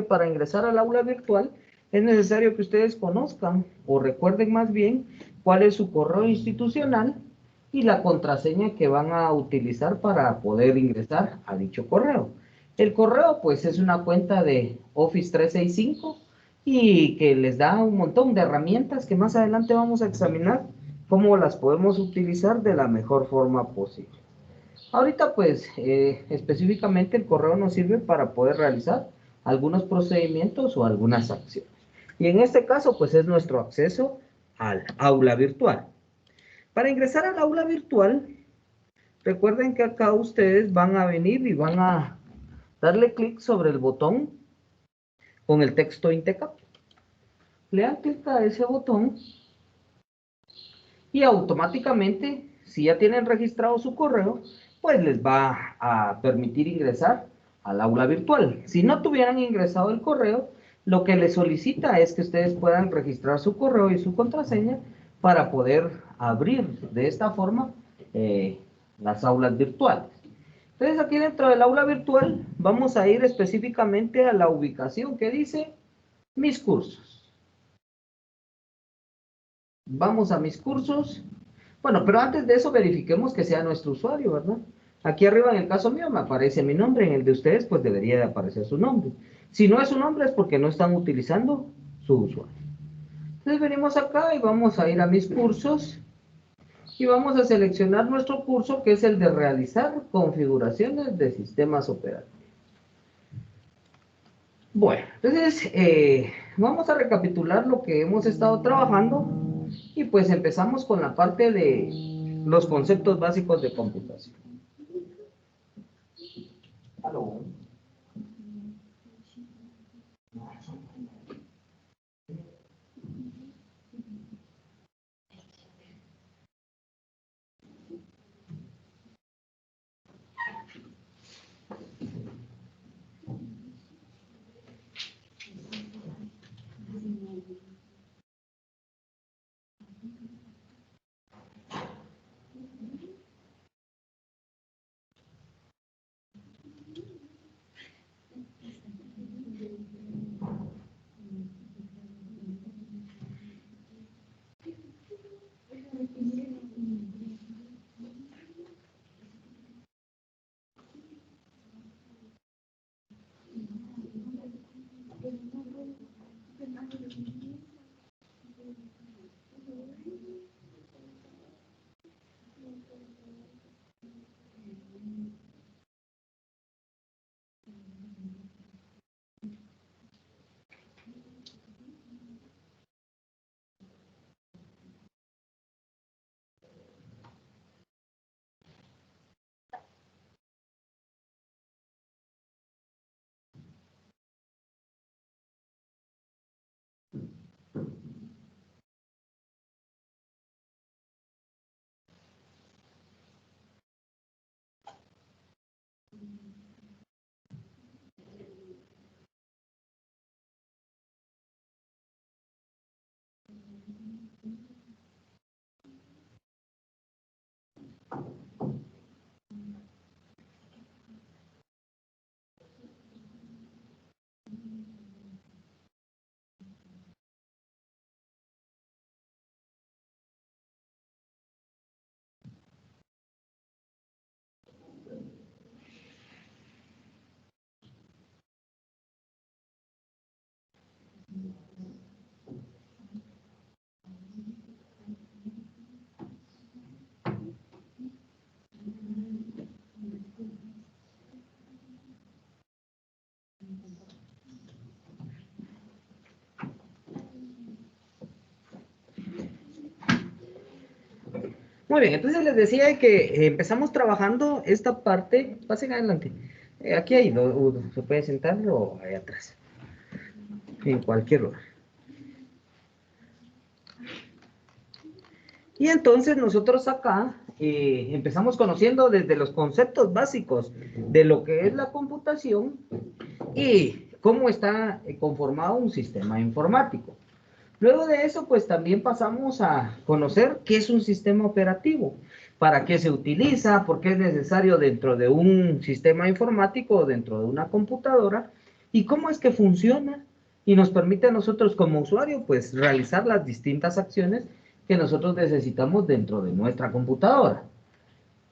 Para ingresar al aula virtual es necesario que ustedes conozcan o recuerden más bien cuál es su correo institucional y la contraseña que van a utilizar para poder ingresar a dicho correo. El correo pues es una cuenta de Office 365 y que les da un montón de herramientas que más adelante vamos a examinar cómo las podemos utilizar de la mejor forma posible. Ahorita pues específicamente el correo nos sirve para poder realizar algunos procedimientos o algunas acciones. Y en este caso pues es nuestro acceso al aula virtual. Para ingresar al aula virtual, recuerden que acá ustedes van a venir y van a darle clic sobre el botón con el texto INTECAP. Le dan clic a ese botón y automáticamente, si ya tienen registrado su correo, pues les va a permitir ingresar al aula virtual. Si no tuvieran ingresado el correo, lo que les solicita es que ustedes puedan registrar su correo y su contraseña para poder abrir de esta forma las aulas virtuales. Entonces aquí dentro del aula virtual vamos a ir específicamente a la ubicación que dice mis cursos. Vamos a mis cursos. Bueno, pero antes de eso verifiquemos que sea nuestro usuario, ¿verdad? Aquí arriba en el caso mío me aparece mi nombre, en el de ustedes pues debería de aparecer su nombre. Si no es su nombre es porque no están utilizando su usuario. Entonces venimos acá y vamos a ir a mis cursos y vamos a seleccionar nuestro curso que es el de realizar configuraciones de sistemas operativos. Bueno, entonces vamos a recapitular lo que hemos estado trabajando y pues empezamos con la parte de los conceptos básicos de computación. ¿Aló? Muy bien, entonces les decía que empezamos trabajando esta parte. Pasen adelante. Aquí hay, se puede sentar o ahí atrás, en cualquier lugar. Y entonces nosotros acá empezamos conociendo desde los conceptos básicos de lo que es la computación y cómo está conformado un sistema informático. Luego de eso, pues también pasamos a conocer qué es un sistema operativo, para qué se utiliza, por qué es necesario dentro de un sistema informático o dentro de una computadora y cómo es que funciona y nos permite a nosotros como usuario pues realizar las distintas acciones que nosotros necesitamos dentro de nuestra computadora.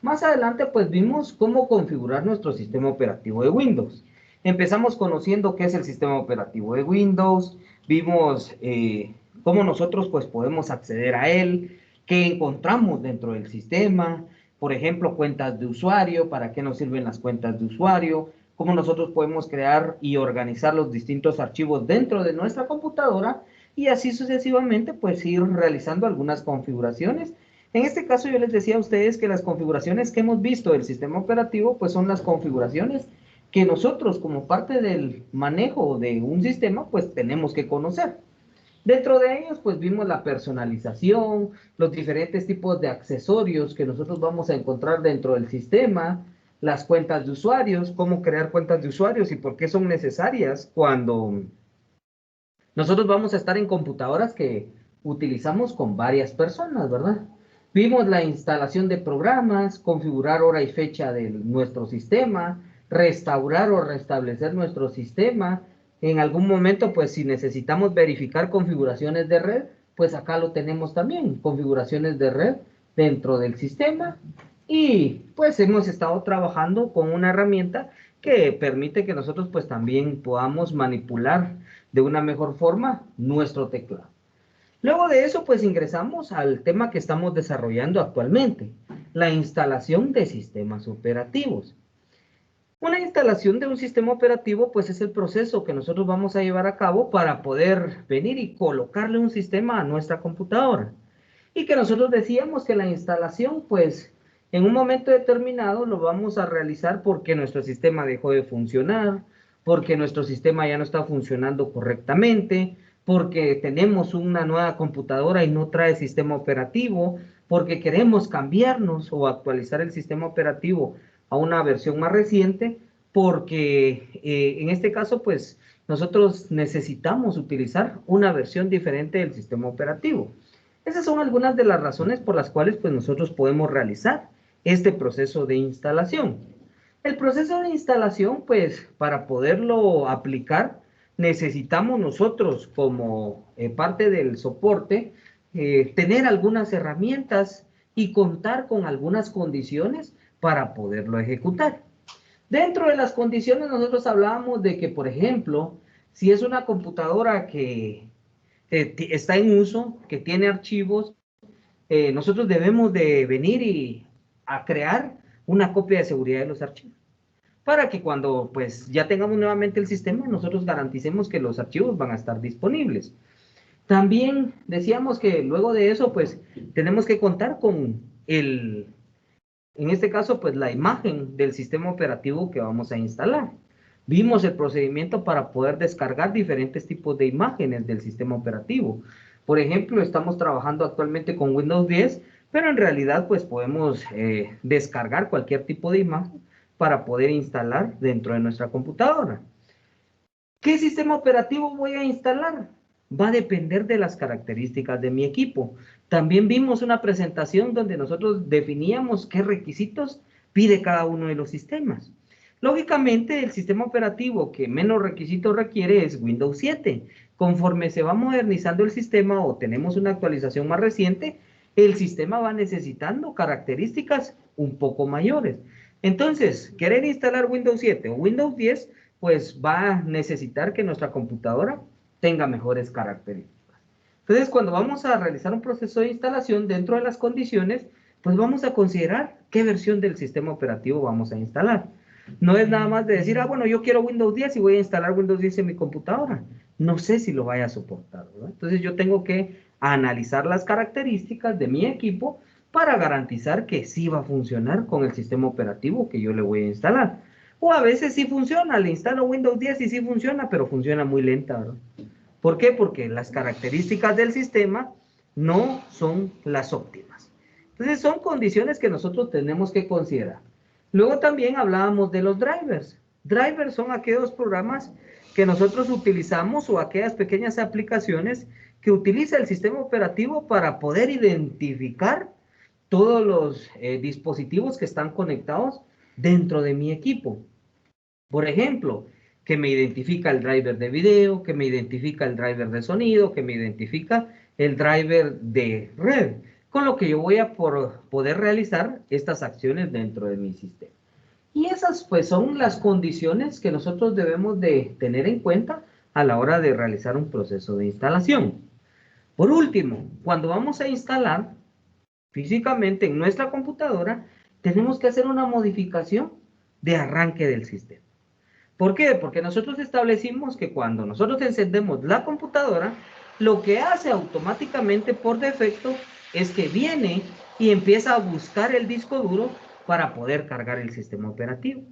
Más adelante pues vimos cómo configurar nuestro sistema operativo de Windows. Empezamos conociendo qué es el sistema operativo de Windows, vimos cómo nosotros pues podemos acceder a él, qué encontramos dentro del sistema, por ejemplo cuentas de usuario, para qué nos sirven las cuentas de usuario, cómo nosotros podemos crear y organizar los distintos archivos dentro de nuestra computadora y así sucesivamente pues ir realizando algunas configuraciones. En este caso yo les decía a ustedes que las configuraciones que hemos visto del sistema operativo pues son las configuraciones que nosotros como parte del manejo de un sistema pues tenemos que conocer. Dentro de ellos pues vimos la personalización, los diferentes tipos de accesorios que nosotros vamos a encontrar dentro del sistema, las cuentas de usuarios, cómo crear cuentas de usuarios y por qué son necesarias cuando nosotros vamos a estar en computadoras que utilizamos con varias personas, ¿verdad? Vimos la instalación de programas, configurar hora y fecha de nuestro sistema, restaurar o restablecer nuestro sistema. En algún momento, pues si necesitamos verificar configuraciones de red, pues acá lo tenemos también, configuraciones de red dentro del sistema. Y pues hemos estado trabajando con una herramienta que permite que nosotros pues también podamos manipular de una mejor forma nuestro teclado. Luego de eso, pues ingresamos al tema que estamos desarrollando actualmente, la instalación de sistemas operativos. Una instalación de un sistema operativo, pues es el proceso que nosotros vamos a llevar a cabo para poder venir y colocarle un sistema a nuestra computadora. Y que nosotros decíamos que la instalación, pues en un momento determinado lo vamos a realizar porque nuestro sistema dejó de funcionar, porque nuestro sistema ya no está funcionando correctamente, porque tenemos una nueva computadora y no trae sistema operativo, porque queremos cambiarnos o actualizar el sistema operativo a una versión más reciente, porque en este caso, pues nosotros necesitamos utilizar una versión diferente del sistema operativo. Esas son algunas de las razones por las cuales pues, nosotros podemos realizar este proceso de instalación. El proceso de instalación, pues, para poderlo aplicar, necesitamos nosotros, como parte del soporte, tener algunas herramientas y contar con algunas condiciones para poderlo ejecutar. Dentro de las condiciones nosotros hablábamos de que, por ejemplo, si es una computadora que está en uso, que tiene archivos, nosotros debemos de venir y a crear una copia de seguridad de los archivos para que cuando pues ya tengamos nuevamente el sistema, nosotros garanticemos que los archivos van a estar disponibles. También decíamos que luego de eso, pues tenemos que contar con en este caso, pues la imagen del sistema operativo que vamos a instalar. Vimos el procedimiento para poder descargar diferentes tipos de imágenes del sistema operativo. Por ejemplo, estamos trabajando actualmente con Windows 10, pero en realidad pues podemos descargar cualquier tipo de imagen para poder instalar dentro de nuestra computadora. ¿Qué sistema operativo voy a instalar? Va a depender de las características de mi equipo. También vimos una presentación donde nosotros definíamos qué requisitos pide cada uno de los sistemas. Lógicamente, el sistema operativo que menos requisitos requiere es Windows 7. Conforme se va modernizando el sistema o tenemos una actualización más reciente, el sistema va necesitando características un poco mayores. Entonces, querer instalar Windows 7 o Windows 10 pues va a necesitar que nuestra computadora tenga mejores características. Entonces, cuando vamos a realizar un proceso de instalación dentro de las condiciones, pues vamos a considerar qué versión del sistema operativo vamos a instalar. No es nada más de decir, ah, bueno, yo quiero Windows 10 y voy a instalar Windows 10 en mi computadora. No sé si lo vaya a soportar, ¿verdad? Entonces, yo tengo que analizar las características de mi equipo para garantizar que sí va a funcionar con el sistema operativo que yo le voy a instalar. O a veces sí funciona, le instalo Windows 10 y sí funciona, pero funciona muy lenta, ¿verdad? ¿Por qué? Porque las características del sistema no son las óptimas. Entonces son condiciones que nosotros tenemos que considerar. Luego también hablábamos de los drivers. Drivers son aquellos programas que nosotros utilizamos o aquellas pequeñas aplicaciones que utiliza el sistema operativo para poder identificar todos los dispositivos que están conectados dentro de mi equipo. Por ejemplo, que me identifica el driver de video, que me identifica el driver de sonido, que me identifica el driver de red, con lo que yo voy a poder realizar estas acciones dentro de mi sistema. Y esas pues son las condiciones que nosotros debemos de tener en cuenta a la hora de realizar un proceso de instalación. Por último, cuando vamos a instalar físicamente en nuestra computadora, tenemos que hacer una modificación de arranque del sistema. ¿Por qué? Porque nosotros establecimos que cuando nosotros encendemos la computadora, lo que hace automáticamente por defecto es que viene y empieza a buscar el disco duro para poder cargar el sistema operativo.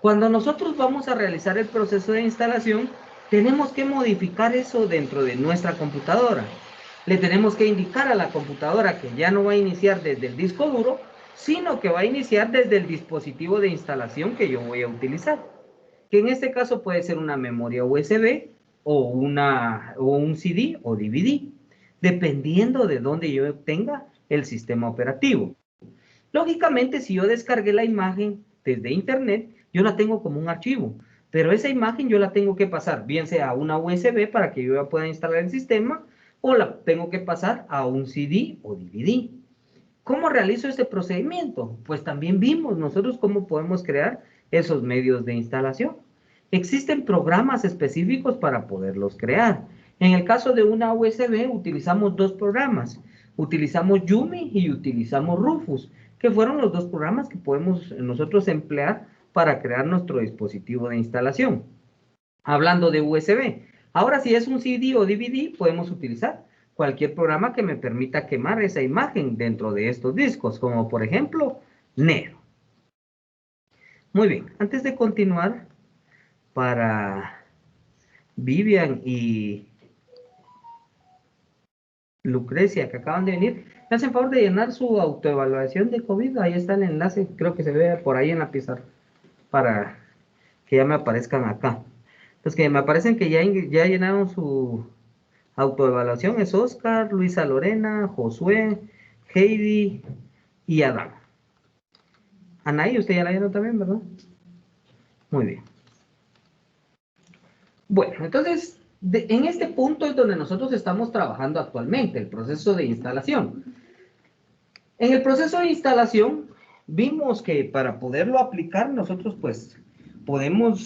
Cuando nosotros vamos a realizar el proceso de instalación, tenemos que modificar eso dentro de nuestra computadora. Le tenemos que indicar a la computadora que ya no va a iniciar desde el disco duro, sino que va a iniciar desde el dispositivo de instalación que yo voy a utilizar, que en este caso puede ser una memoria USB o un CD o DVD, dependiendo de dónde yo tenga el sistema operativo. Lógicamente, si yo descargué la imagen desde internet, yo la tengo como un archivo, pero esa imagen yo la tengo que pasar, bien sea a una USB para que yo pueda instalar el sistema, o la tengo que pasar a un CD o DVD. ¿Cómo realizo este procedimiento? Pues también vimos nosotros cómo podemos crear esos medios de instalación. Existen programas específicos para poderlos crear. En el caso de una USB utilizamos dos programas. Utilizamos Yumi y utilizamos Rufus, que fueron los dos programas que podemos nosotros emplear para crear nuestro dispositivo de instalación. Hablando de USB, ahora si es un CD o DVD, podemos utilizar cualquier programa que me permita quemar esa imagen dentro de estos discos, como por ejemplo Nero. Muy bien, antes de continuar, para Vivian y Lucrecia, que acaban de venir, me hacen favor de llenar su autoevaluación de COVID. Ahí está el enlace, creo que se ve por ahí en la pizarra, para que ya me aparezcan acá. Los que me aparecen que ya llenaron su autoevaluación es Oscar, Luisa Lorena, Josué, Heidi y Adán. Anaí, usted ya la llenó también, ¿verdad? Muy bien. Bueno, entonces, en este punto es donde nosotros estamos trabajando actualmente, el proceso de instalación. En el proceso de instalación, vimos que para poderlo aplicar, nosotros pues podemos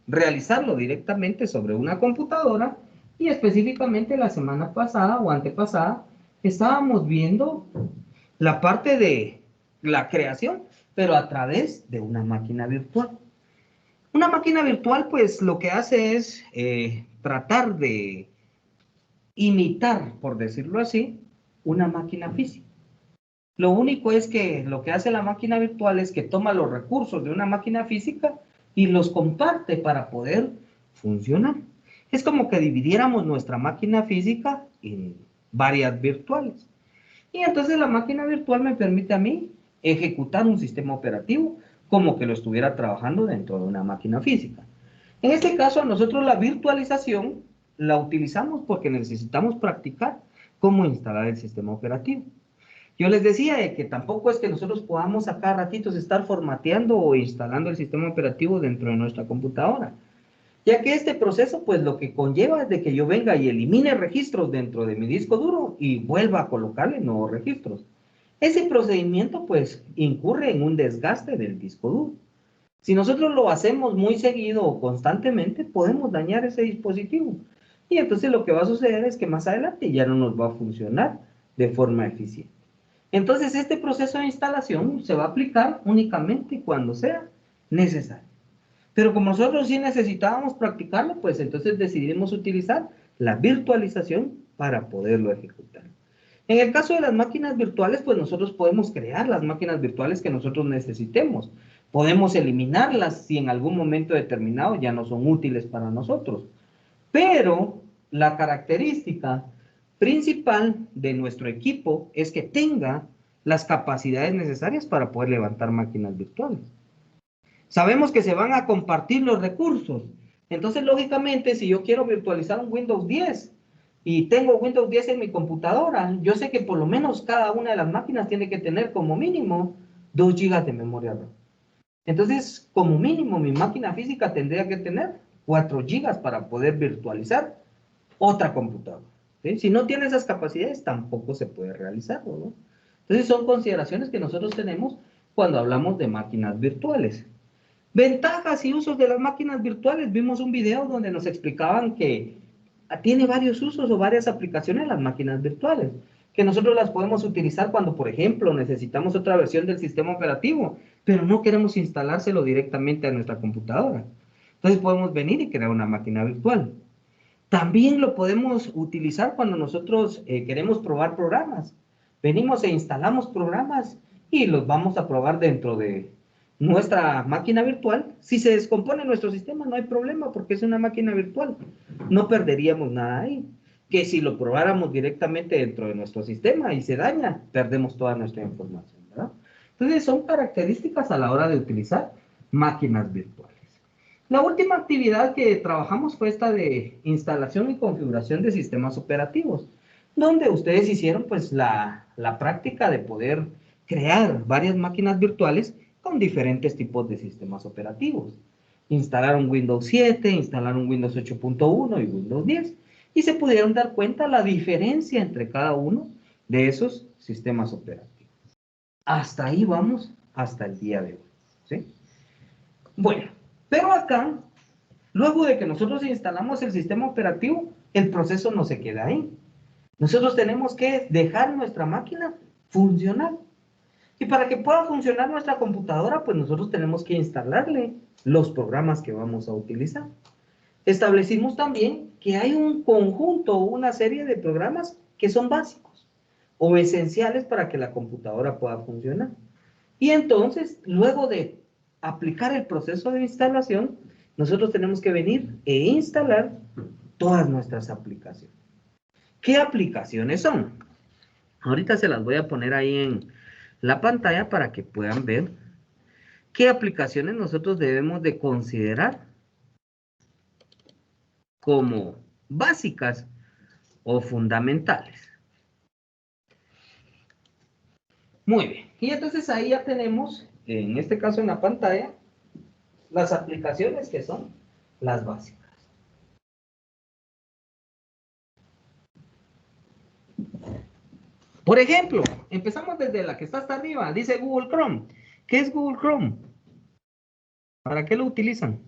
realizarlo directamente sobre una computadora, y específicamente la semana pasada o antepasada estábamos viendo la parte de la creación, pero a través de una máquina virtual. Una máquina virtual, pues, lo que hace es tratar de imitar, por decirlo así, una máquina física. Lo único es que lo que hace la máquina virtual es que toma los recursos de una máquina física y los comparte para poder funcionar. Es como que dividiéramos nuestra máquina física en varias virtuales. Y entonces la máquina virtual me permite a mí ejecutar un sistema operativo como que lo estuviera trabajando dentro de una máquina física. En este caso, nosotros la virtualización la utilizamos porque necesitamos practicar cómo instalar el sistema operativo. Yo les decía que tampoco es que nosotros podamos a cada ratitos estar formateando o instalando el sistema operativo dentro de nuestra computadora, ya que este proceso pues lo que conlleva es de que yo venga y elimine registros dentro de mi disco duro y vuelva a colocarle nuevos registros. Ese procedimiento pues incurre en un desgaste del disco duro. Si nosotros lo hacemos muy seguido o constantemente, podemos dañar ese dispositivo. Y entonces lo que va a suceder es que más adelante ya no nos va a funcionar de forma eficiente. Entonces este proceso de instalación se va a aplicar únicamente cuando sea necesario. Pero como nosotros sí necesitábamos practicarlo, pues entonces decidimos utilizar la virtualización para poderlo ejecutar. En el caso de las máquinas virtuales, pues nosotros podemos crear las máquinas virtuales que nosotros necesitemos. Podemos eliminarlas si en algún momento determinado ya no son útiles para nosotros. Pero la característica principal de nuestro equipo es que tenga las capacidades necesarias para poder levantar máquinas virtuales. Sabemos que se van a compartir los recursos. Entonces, lógicamente, si yo quiero virtualizar un Windows 10 y tengo Windows 10 en mi computadora, yo sé que por lo menos cada una de las máquinas tiene que tener como mínimo 2 GB de memoria RAM. Entonces, como mínimo, mi máquina física tendría que tener 4 gigas para poder virtualizar otra computadora. ¿Sí? Si no tiene esas capacidades, tampoco se puede realizar, ¿no? Entonces, son consideraciones que nosotros tenemos cuando hablamos de máquinas virtuales. Ventajas y usos de las máquinas virtuales. Vimos un video donde nos explicaban que tiene varios usos o varias aplicaciones las máquinas virtuales, que nosotros las podemos utilizar cuando, por ejemplo, necesitamos otra versión del sistema operativo, pero no queremos instalárselo directamente a nuestra computadora. Entonces podemos venir y crear una máquina virtual. También lo podemos utilizar cuando nosotros queremos probar programas. Venimos e instalamos programas y los vamos a probar dentro de nuestra máquina virtual. Si se descompone nuestro sistema, no hay problema porque es una máquina virtual. No perderíamos nada ahí. Que si lo probáramos directamente dentro de nuestro sistema y se daña, perdemos toda nuestra información, ¿verdad? Entonces, son características a la hora de utilizar máquinas virtuales. La última actividad que trabajamos fue esta de instalación y configuración de sistemas operativos, donde ustedes hicieron pues la práctica de poder crear varias máquinas virtuales con diferentes tipos de sistemas operativos. Instalaron Windows 7, instalaron Windows 8.1 y Windows 10 y se pudieron dar cuenta la diferencia entre cada uno de esos sistemas operativos. Hasta ahí vamos hasta el día de hoy, ¿sí? Bueno, pero acá, luego de que nosotros instalamos el sistema operativo, el proceso no se queda ahí. Nosotros tenemos que dejar nuestra máquina funcionar. Y para que pueda funcionar nuestra computadora, pues nosotros tenemos que instalarle los programas que vamos a utilizar. Establecimos también que hay un conjunto o una serie de programas que son básicos o esenciales para que la computadora pueda funcionar. Y entonces, luego de aplicar el proceso de instalación, nosotros tenemos que venir e instalar todas nuestras aplicaciones. ¿Qué aplicaciones son? Ahorita se las voy a poner ahí en la pantalla para que puedan ver qué aplicaciones nosotros debemos de considerar como básicas o fundamentales. Muy bien, y entonces ahí ya tenemos, en este caso en la pantalla, las aplicaciones que son las básicas. Por ejemplo, empezamos desde la que está hasta arriba, dice Google Chrome. ¿Qué es Google Chrome? ¿Para qué lo utilizan?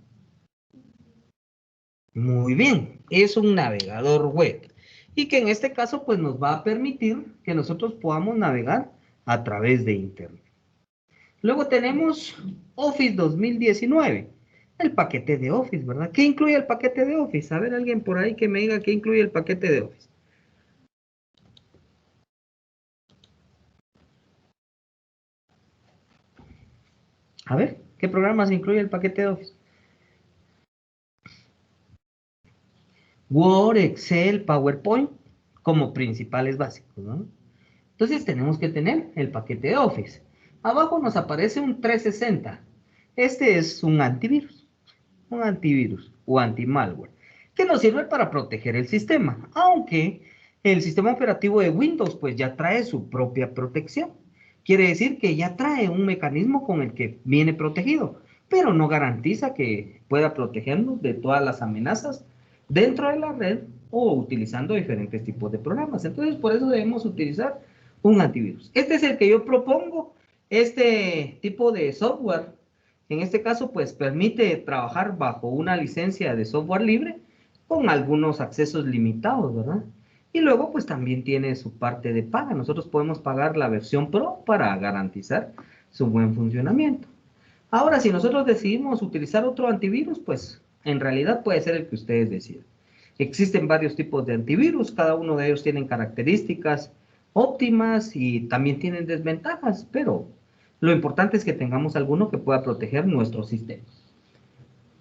Muy bien, es un navegador web. Y que en este caso pues nos va a permitir que nosotros podamos navegar a través de Internet. Luego tenemos Office 2019, el paquete de Office, ¿verdad? ¿Qué incluye el paquete de Office? A ver, alguien por ahí que me diga qué incluye el paquete de Office. A ver, ¿qué programas incluye el paquete de Office? Word, Excel, PowerPoint como principales básicos, ¿no? Entonces tenemos que tener el paquete de Office. Abajo nos aparece un 360. Este es un antivirus o anti-malware, que nos sirve para proteger el sistema, aunque el sistema operativo de Windows pues ya trae su propia protección. Quiere decir que ya trae un mecanismo con el que viene protegido, pero no garantiza que pueda protegernos de todas las amenazas dentro de la red o utilizando diferentes tipos de programas. Entonces, por eso debemos utilizar un antivirus. Este es el que yo propongo, este tipo de software. En este caso, pues permite trabajar bajo una licencia de software libre con algunos accesos limitados, ¿verdad? Y luego, pues también tiene su parte de paga. Nosotros podemos pagar la versión Pro para garantizar su buen funcionamiento. Ahora, si nosotros decidimos utilizar otro antivirus, pues en realidad puede ser el que ustedes decidan. Existen varios tipos de antivirus, cada uno de ellos tienen características óptimas y también tienen desventajas, pero lo importante es que tengamos alguno que pueda proteger nuestro sistema.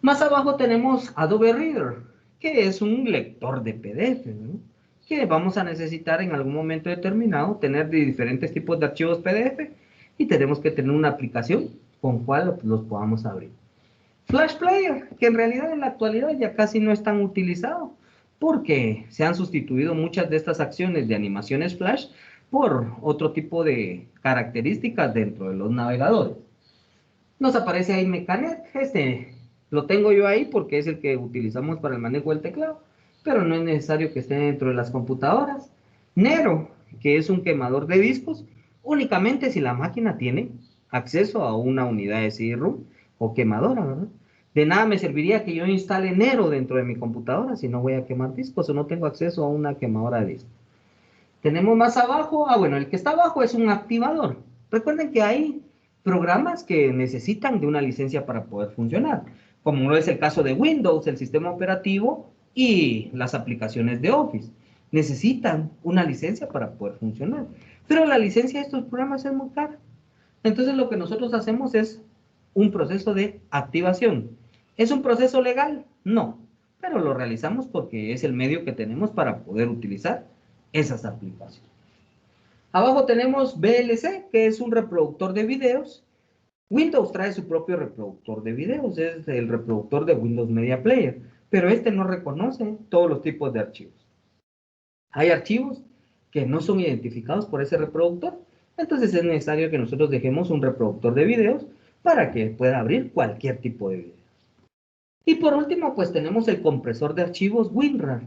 Más abajo tenemos Adobe Reader, que es un lector de PDF, ¿no? Que vamos a necesitar en algún momento determinado tener de diferentes tipos de archivos PDF y tenemos que tener una aplicación con cual los podamos abrir. Flash Player, que en realidad en la actualidad ya casi no es tan utilizado, porque se han sustituido muchas de estas acciones de animaciones Flash por otro tipo de características dentro de los navegadores. Nos aparece ahí Mecanet, lo tengo yo ahí porque es el que utilizamos para el manejo del teclado, pero no es necesario que esté dentro de las computadoras. Nero, que es un quemador de discos, únicamente si la máquina tiene acceso a una unidad de CD-ROM o quemadora, ¿verdad? De nada me serviría que yo instale Nero dentro de mi computadora si no voy a quemar discos o no tengo acceso a una quemadora de discos. Tenemos más abajo, bueno, el que está abajo es un activador. Recuerden que hay programas que necesitan de una licencia para poder funcionar, como no es el caso de Windows, el sistema operativo y las aplicaciones de Office. Necesitan una licencia para poder funcionar. Pero la licencia de estos programas es muy cara. Entonces lo que nosotros hacemos es un proceso de activación. ¿Es un proceso legal? No, pero lo realizamos porque es el medio que tenemos para poder utilizar esas aplicaciones. Abajo tenemos VLC, que es un reproductor de videos. Windows trae su propio reproductor de videos, es el reproductor de Windows Media Player, pero este no reconoce todos los tipos de archivos. Hay archivos que no son identificados por ese reproductor, entonces es necesario que nosotros dejemos un reproductor de videos para que pueda abrir cualquier tipo de video. Y por último, pues tenemos el compresor de archivos WinRAR,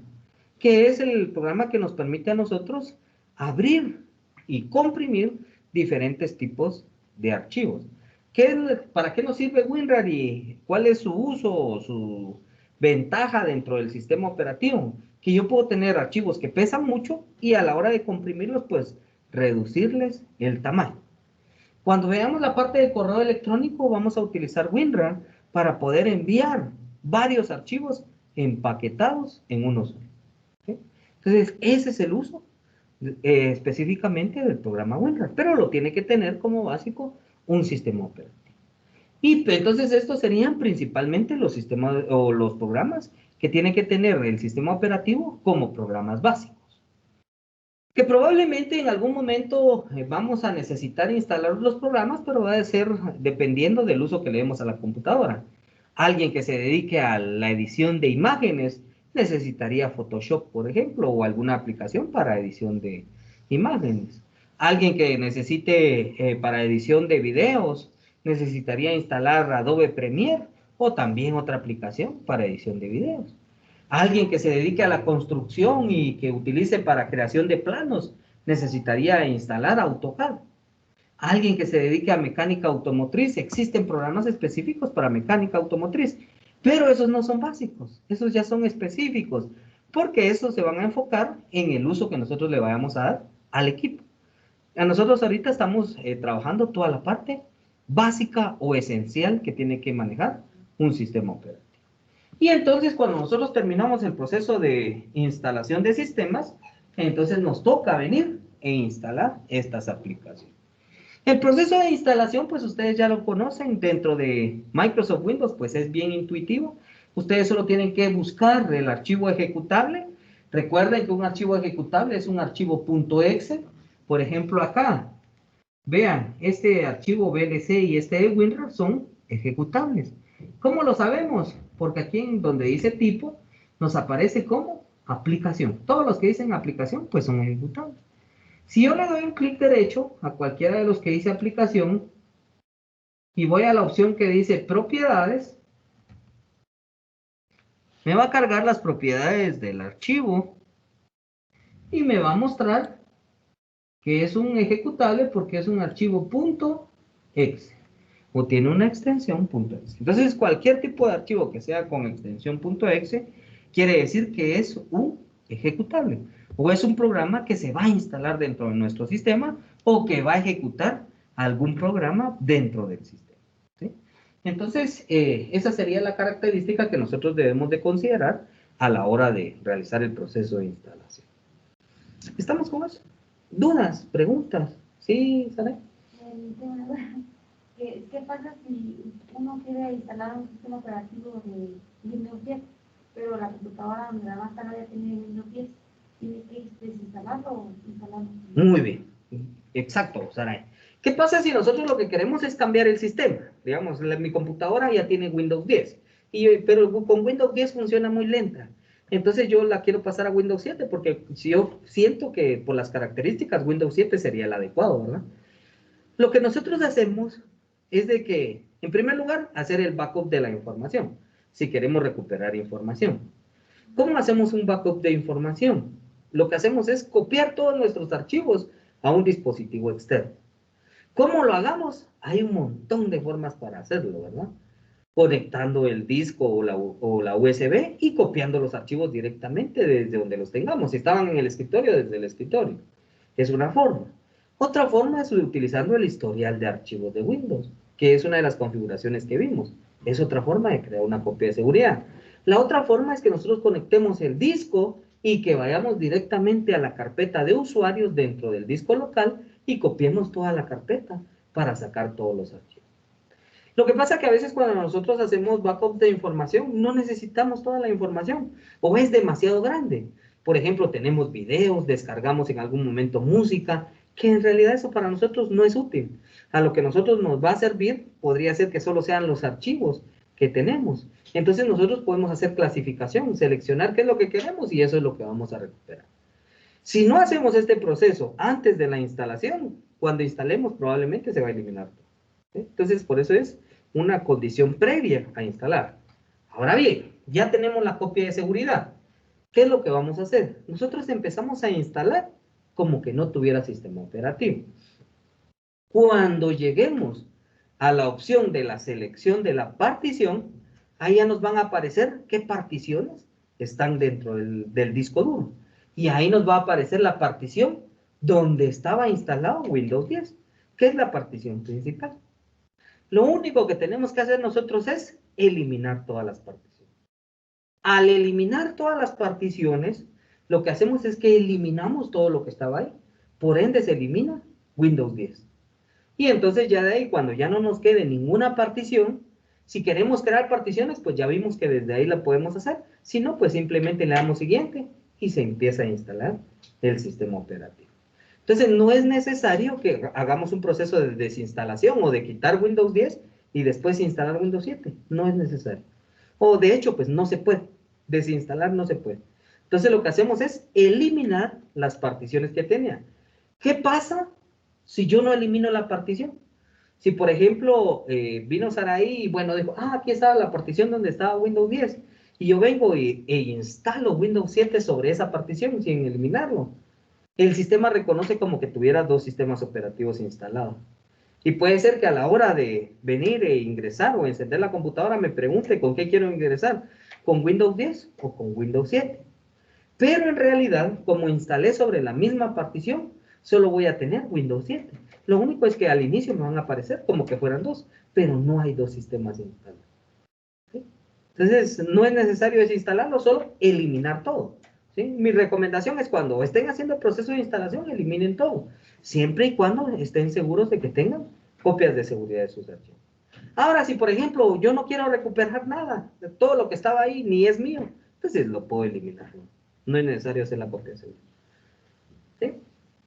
que es el programa que nos permite a nosotros abrir y comprimir diferentes tipos de archivos. ¿Para qué nos sirve WinRAR y cuál es su uso o su ventaja dentro del sistema operativo? Que yo puedo tener archivos que pesan mucho y a la hora de comprimirlos, pues reducirles el tamaño. Cuando veamos la parte de correo electrónico, vamos a utilizar WinRAR para poder enviar varios archivos empaquetados en uno solo. ¿Sí? Entonces, ese es el uso específicamente del programa WinRAR, pero lo tiene que tener como básico un sistema operativo. Y entonces estos serían principalmente los sistemas o los programas que tiene que tener el sistema operativo como programas básicos. Que probablemente en algún momento vamos a necesitar instalar los programas, pero va a ser dependiendo del uso que le demos a la computadora. Alguien que se dedique a la edición de imágenes necesitaría Photoshop, por ejemplo, o alguna aplicación para edición de imágenes. Alguien que necesite para edición de videos necesitaría instalar Adobe Premiere o también otra aplicación para edición de videos. Alguien que se dedique a la construcción y que utilice para creación de planos necesitaría instalar AutoCAD. Alguien que se dedique a mecánica automotriz, existen programas específicos para mecánica automotriz, pero esos no son básicos, esos ya son específicos, porque esos se van a enfocar en el uso que nosotros le vayamos a dar al equipo. A nosotros ahorita estamos trabajando toda la parte básica o esencial que tiene que manejar un sistema operativo. Y entonces cuando nosotros terminamos el proceso de instalación de sistemas, entonces nos toca venir e instalar estas aplicaciones. El proceso de instalación, pues ustedes ya lo conocen dentro de Microsoft Windows, pues es bien intuitivo. Ustedes solo tienen que buscar el archivo ejecutable. Recuerden que un archivo ejecutable es un archivo .exe. Por ejemplo, acá, vean, este archivo VLC y este de WinRAR son ejecutables. ¿Cómo lo sabemos? Porque aquí en donde dice tipo, nos aparece como aplicación. Todos los que dicen aplicación, pues son ejecutables. Si yo le doy un clic derecho a cualquiera de los que dice aplicación y voy a la opción que dice propiedades, me va a cargar las propiedades del archivo y me va a mostrar que es un ejecutable porque es un archivo .exe o tiene una extensión .exe. Entonces, cualquier tipo de archivo que sea con extensión .exe quiere decir que es un ejecutable o es un programa que se va a instalar dentro de nuestro sistema o que va a ejecutar algún programa dentro del sistema. ¿Sí? Entonces, esa sería la característica que nosotros debemos de considerar a la hora de realizar el proceso de instalación. ¿Estamos con eso? ¿Dudas? ¿Preguntas? ¿Sí, Sara? ¿Qué pasa si uno quiere instalar un sistema operativo de Windows 10, pero la computadora donde la va a instalar ya tiene Windows 10? ¿Tiene que desinstalarlo o instalarlo? Muy bien, exacto, Saray. ¿Qué pasa si nosotros lo que queremos es cambiar el sistema? Digamos, mi computadora ya tiene Windows 10, pero con Windows 10 funciona muy lenta. Entonces yo la quiero pasar a Windows 7 porque si yo siento que por las características Windows 7 sería el adecuado, ¿verdad? Lo que nosotros hacemos es de que En primer lugar, hacer el backup de la información, si queremos recuperar información. ¿Cómo hacemos un backup de información? Lo que hacemos es copiar todos nuestros archivos a un dispositivo externo. ¿Cómo lo hagamos? Hay un montón de formas para hacerlo, ¿verdad? Conectando el disco o la USB y copiando los archivos directamente desde donde los tengamos. Si estaban en el escritorio, desde el escritorio. Es una forma. Otra forma es utilizando el historial de archivos de Windows, que es una de las configuraciones que vimos. Es otra forma de crear una copia de seguridad. La otra forma es que nosotros conectemos el disco y que vayamos directamente a la carpeta de usuarios dentro del disco local y copiemos toda la carpeta para sacar todos los archivos. Lo que pasa es que a veces cuando nosotros hacemos backup de información, no necesitamos toda la información o es demasiado grande. Por ejemplo, tenemos videos, descargamos en algún momento música, que en realidad eso para nosotros no es útil. A lo que nosotros nos va a servir podría ser que solo sean los archivos que tenemos. Entonces nosotros podemos hacer clasificación, seleccionar qué es lo que queremos y eso es lo que vamos a recuperar. Si no hacemos este proceso antes de la instalación, cuando instalemos probablemente se va a eliminar todo. Entonces, por eso es una condición previa a instalar. Ahora bien, ya tenemos la copia de seguridad. ¿Qué es lo que vamos a hacer? Nosotros empezamos a instalar como que no tuviera sistema operativo. Cuando lleguemos a la opción de la selección de la partición, ahí ya nos van a aparecer qué particiones están dentro del disco duro. Y ahí nos va a aparecer la partición donde estaba instalado Windows 10, que es la partición principal. Lo único que tenemos que hacer nosotros es eliminar todas las particiones. Al eliminar todas las particiones, lo que hacemos es que eliminamos todo lo que estaba ahí. Por ende, se elimina Windows 10. Y entonces ya de ahí, cuando ya no nos quede ninguna partición, si queremos crear particiones, pues ya vimos que desde ahí la podemos hacer. Si no, pues simplemente le damos siguiente y se empieza a instalar el sistema operativo. Entonces, no es necesario que hagamos un proceso de desinstalación o de quitar Windows 10 y después instalar Windows 7. No es necesario. O de hecho, pues no se puede. Desinstalar no se puede. Entonces, lo que hacemos es eliminar las particiones que tenía. ¿Qué pasa si yo no elimino la partición? Si, por ejemplo, vino Saraí y, bueno, dijo, aquí estaba la partición donde estaba Windows 10. Y yo vengo e instalo Windows 7 sobre esa partición sin eliminarlo. El sistema reconoce como que tuviera dos sistemas operativos instalados. Y puede ser que a la hora de venir e ingresar o encender la computadora me pregunte con qué quiero ingresar, con Windows 10 o con Windows 7. Pero en realidad, como instalé sobre la misma partición, solo voy a tener Windows 7. Lo único es que al inicio me van a aparecer como que fueran dos, pero no hay dos sistemas instalados. ¿Sí? Entonces, no es necesario desinstalarlo, solo eliminar todo. ¿Sí? Mi recomendación es cuando estén haciendo el proceso de instalación, eliminen todo, siempre y cuando estén seguros de que tengan copias de seguridad de sus archivos. Ahora, si por ejemplo yo no quiero recuperar nada, de todo lo que estaba ahí ni es mío, entonces lo puedo eliminar. No es necesario hacer la copia de seguridad. ¿Sí?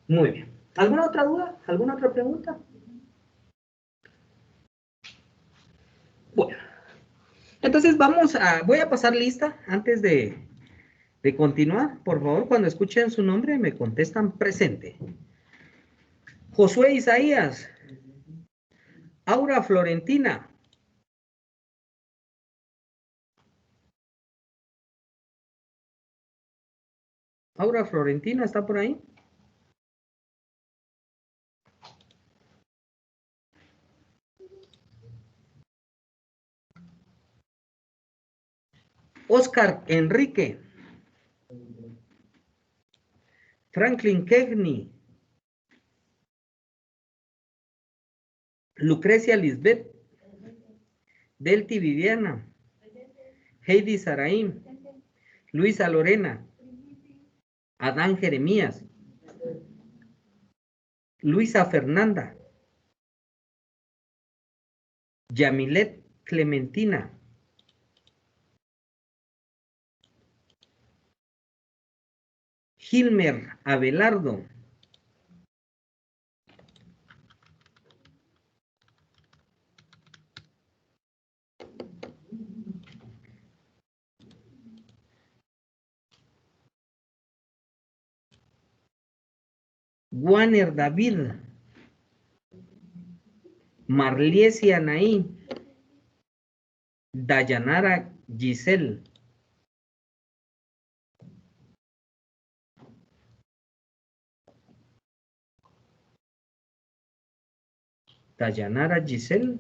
Muy bien. ¿Alguna otra duda? ¿Alguna otra pregunta? Bueno, entonces voy a pasar lista antes de continuar. Por favor, cuando escuchen su nombre, me contestan presente. Josué Isaías. Aura Florentina. Aura Florentina, ¿está por ahí? Oscar Enrique. Franklin Kegney. Lucrecia Lisbeth. Delty Viviana. Heidi Saraín. Luisa Lorena. Adán Jeremías. Luisa Fernanda. Yamilet Clementina. Gilmer Abelardo. Warner David. Marliesia Anaí. Dayanara Giselle. Dayanara Giselle.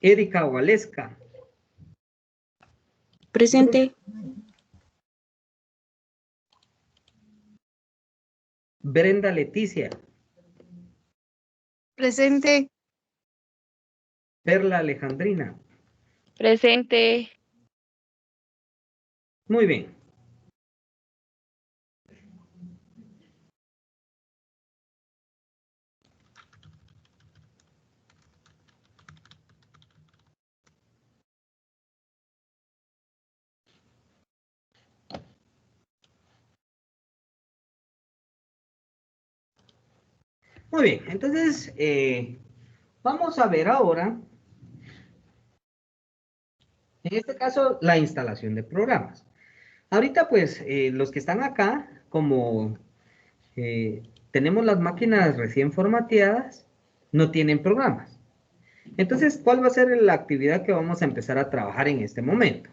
Erika Waleska. Presente. Brenda Leticia. Presente. Perla Alejandrina. Presente. Muy bien. Muy bien, entonces vamos a ver ahora, en este caso, la instalación de programas. Ahorita, pues, los que están acá, como tenemos las máquinas recién formateadas, no tienen programas. Entonces, ¿cuál va a ser la actividad que vamos a empezar a trabajar en este momento?